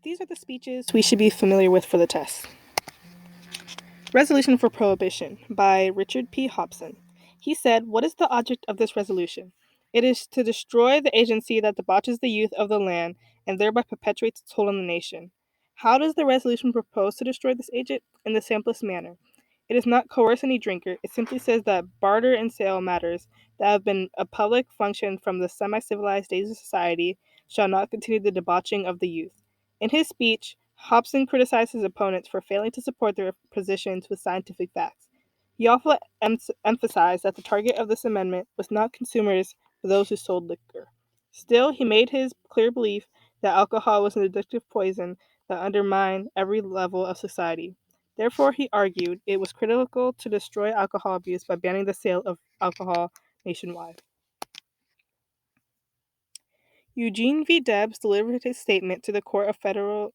These are the speeches we should be familiar with for the test. Resolution for Prohibition by Richard P. Hobson. He said, "What is the object of this resolution? It is to destroy the agency that debauches the youth of the land and thereby perpetuates its hold on the nation. How does the resolution propose to destroy this agent? In the simplest manner. It does not coerce any drinker. It simply says that barter and sale matters that have been a public function from the semi-civilized days of society shall not continue the debauching of the youth." In his speech, Hobson criticized his opponents for failing to support their positions with scientific facts. He also emphasized that the target of this amendment was not consumers, but those who sold liquor. Still, he made his clear belief that alcohol was an addictive poison that undermined every level of society. Therefore, he argued it was critical to destroy alcohol abuse by banning the sale of alcohol nationwide. Eugene V. Debs delivered his statement to a federal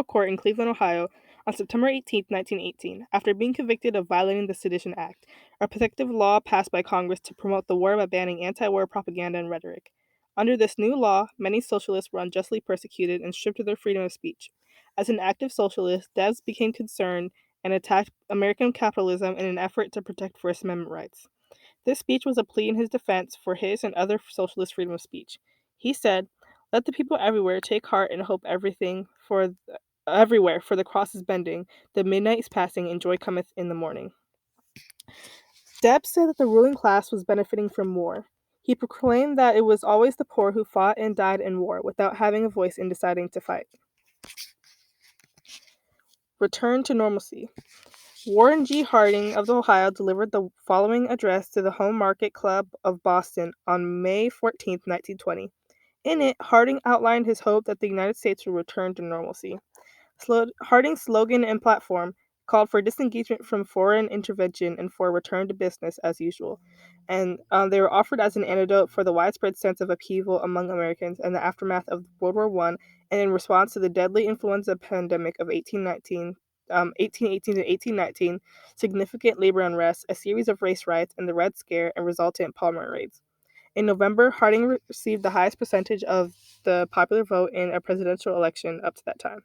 court in Cleveland, Ohio, on September 18, 1918, after being convicted of violating the Sedition Act, a protective law passed by Congress to promote the war by banning anti-war propaganda and rhetoric. Under this new law, many socialists were unjustly persecuted and stripped of their freedom of speech. As an active socialist, Debs became concerned and attacked American capitalism in an effort to protect First Amendment rights. This speech was a plea in his defense for his and other socialist freedom of speech. He said, "Let the people everywhere take heart and hope everywhere, for the cross is bending, the midnight is passing, and joy cometh in the morning." Debs said that the ruling class was benefiting from war. He proclaimed that it was always the poor who fought and died in war without having a voice in deciding to fight. Return to normalcy. Warren G. Harding of Ohio delivered the following address to the Home Market Club of Boston on May 14, 1920. In it, Harding outlined his hope that the United States would return to normalcy. Harding's slogan and platform called for disengagement from foreign intervention and for a return to business as usual. And they were offered as an antidote for the widespread sense of upheaval among Americans in the aftermath of World War I and in response to the deadly influenza pandemic of 1818 to 1819, significant labor unrest, a series of race riots, and the Red Scare and resultant Parliament raids. In November, Harding received the highest percentage of the popular vote in a presidential election up to that time.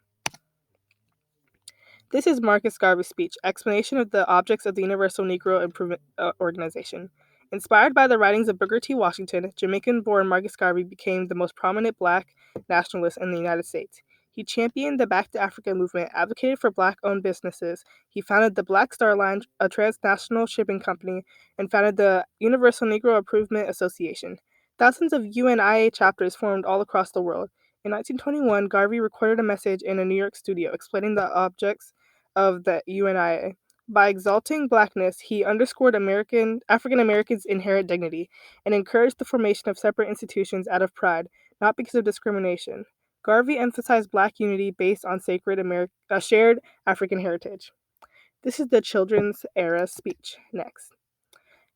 This is Marcus Garvey's speech, explanation of the objects of the Universal Negro Improvement Organization. Inspired by the writings of Booker T. Washington, Jamaican-born Marcus Garvey became the most prominent black nationalist in the United States. He championed the Back to Africa movement, advocated for black-owned businesses. He founded the Black Star Line, a transnational shipping company, and founded the Universal Negro Improvement Association. Thousands of UNIA chapters formed all across the world. In 1921, Garvey recorded a message in a New York studio explaining the objects of the UNIA. By exalting blackness, he underscored African Americans' inherent dignity and encouraged the formation of separate institutions out of pride, not because of discrimination. Garvey emphasized black unity based on shared African heritage. This is the Children's Era speech. Next.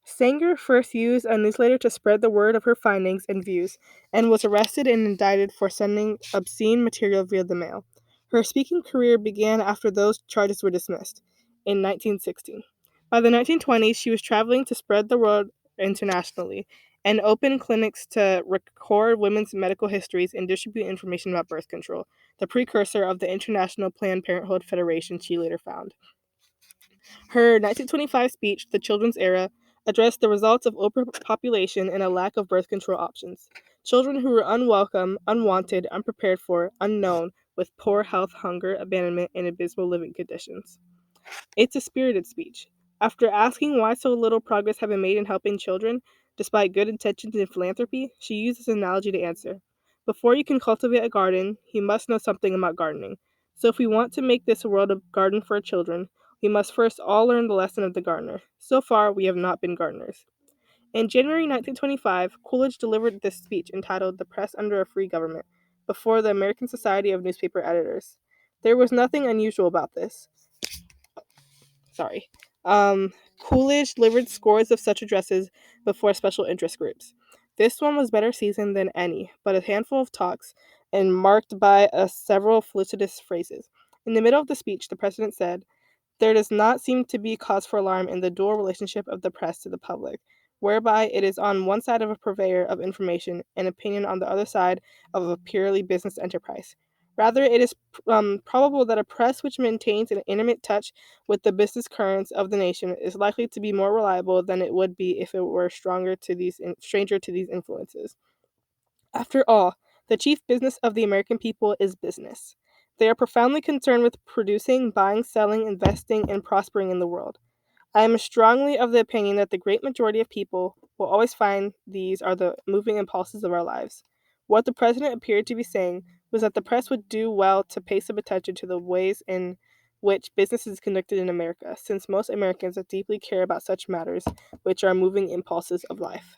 Sanger first used a newsletter to spread the word of her findings and views, and was arrested and indicted for sending obscene material via the mail. Her speaking career began after those charges were dismissed, in 1916. By the 1920s, she was traveling to spread the word internationally, and opened clinics to record women's medical histories and distribute information about birth control, the precursor of the International Planned Parenthood Federation she later founded. Her 1925 speech, The Children's Era, addressed the results of overpopulation and a lack of birth control options. Children who were unwelcome, unwanted, unprepared for, unknown, with poor health, hunger, abandonment, and abysmal living conditions. It's a spirited speech. After asking why so little progress had been made in helping children, despite good intentions and philanthropy, she uses an analogy to answer. Before you can cultivate a garden, you must know something about gardening. So if we want to make this a world of garden for children, we must first all learn the lesson of the gardener. So far, we have not been gardeners. In January 1925, Coolidge delivered this speech entitled The Press Under a Free Government before the American Society of Newspaper Editors. There was nothing unusual about this. Coolidge delivered scores of such addresses before special interest groups. This one was better seasoned than any, but a handful of talks, and marked by several felicitous phrases. In the middle of the speech, the president said, "There does not seem to be cause for alarm in the dual relationship of the press to the public, whereby it is on one side of a purveyor of information and opinion on the other side of a purely business enterprise. Rather, it is probable that a press which maintains an intimate touch with the business currents of the nation is likely to be more reliable than it would be if it were stranger to these influences. After all, the chief business of the American people is business. They are profoundly concerned with producing, buying, selling, investing, and prospering in the world. I am strongly of the opinion that the great majority of people will always find these are the moving impulses of our lives. What the president appeared to be saying was that the press would do well to pay some attention to the ways in which business is conducted in America, since most Americans deeply care about such matters, which are moving impulses of life.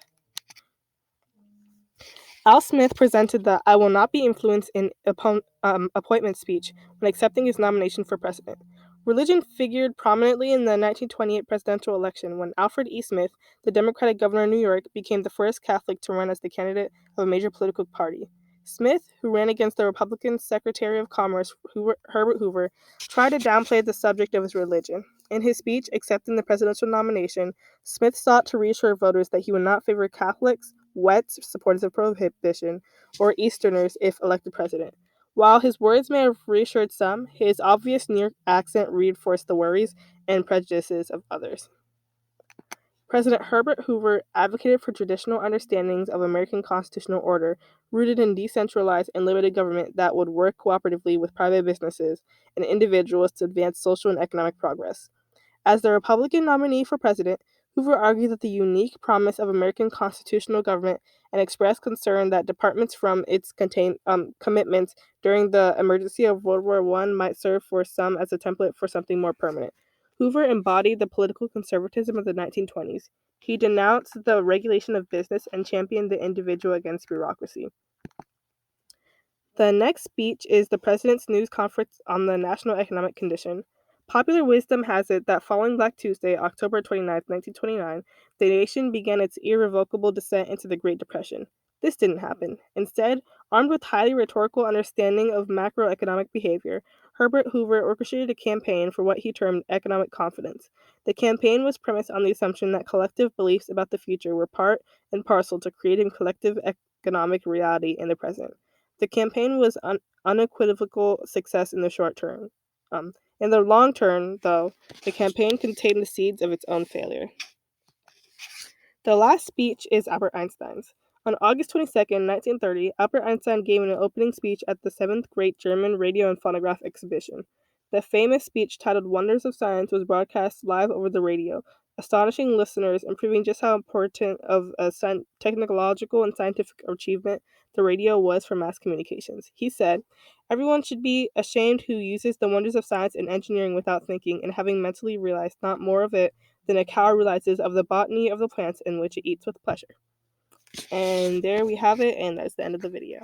Al Smith presented the "I will not be influenced" in appointment speech when accepting his nomination for president. Religion figured prominently in the 1928 presidential election when Alfred E. Smith, the Democratic governor of New York, became the first Catholic to run as the candidate of a major political party. Smith, who ran against the Republican Secretary of Commerce Herbert Hoover, tried to downplay the subject of his religion. In his speech accepting the presidential nomination, Smith sought to reassure voters that he would not favor Catholics, Wets, supporters of prohibition, or Easterners if elected president. While his words may have reassured some, his obvious New York accent reinforced the worries and prejudices of others. President Herbert Hoover advocated for traditional understandings of American constitutional order rooted in decentralized and limited government that would work cooperatively with private businesses and individuals to advance social and economic progress. As the Republican nominee for president, Hoover argued that the unique promise of American constitutional government and expressed concern that departments from its commitments during the emergency of World War I might serve for some as a template for something more permanent. Hoover embodied the political conservatism of the 1920s. He denounced the regulation of business and championed the individual against bureaucracy. The next speech is the President's News Conference on the National Economic Condition. Popular wisdom has it that following Black Tuesday, October 29, 1929, the nation began its irrevocable descent into the Great Depression. This didn't happen. Instead, armed with highly rhetorical understanding of macroeconomic behavior, Herbert Hoover orchestrated a campaign for what he termed economic confidence. The campaign was premised on the assumption that collective beliefs about the future were part and parcel to creating collective economic reality in the present. The campaign was unequivocal success in the short term. In the long term, though, the campaign contained the seeds of its own failure. The last speech is Albert Einstein's. On August 22, 1930, Albert Einstein gave an opening speech at the 7th Great German Radio and Phonograph Exhibition. The famous speech titled Wonders of Science was broadcast live over the radio, astonishing listeners and proving just how important of a technological and scientific achievement the radio was for mass communications. He said, "Everyone should be ashamed who uses the wonders of science and engineering without thinking and having mentally realized not more of it than a cow realizes of the botany of the plants in which it eats with pleasure." And there we have it, and that's the end of the video.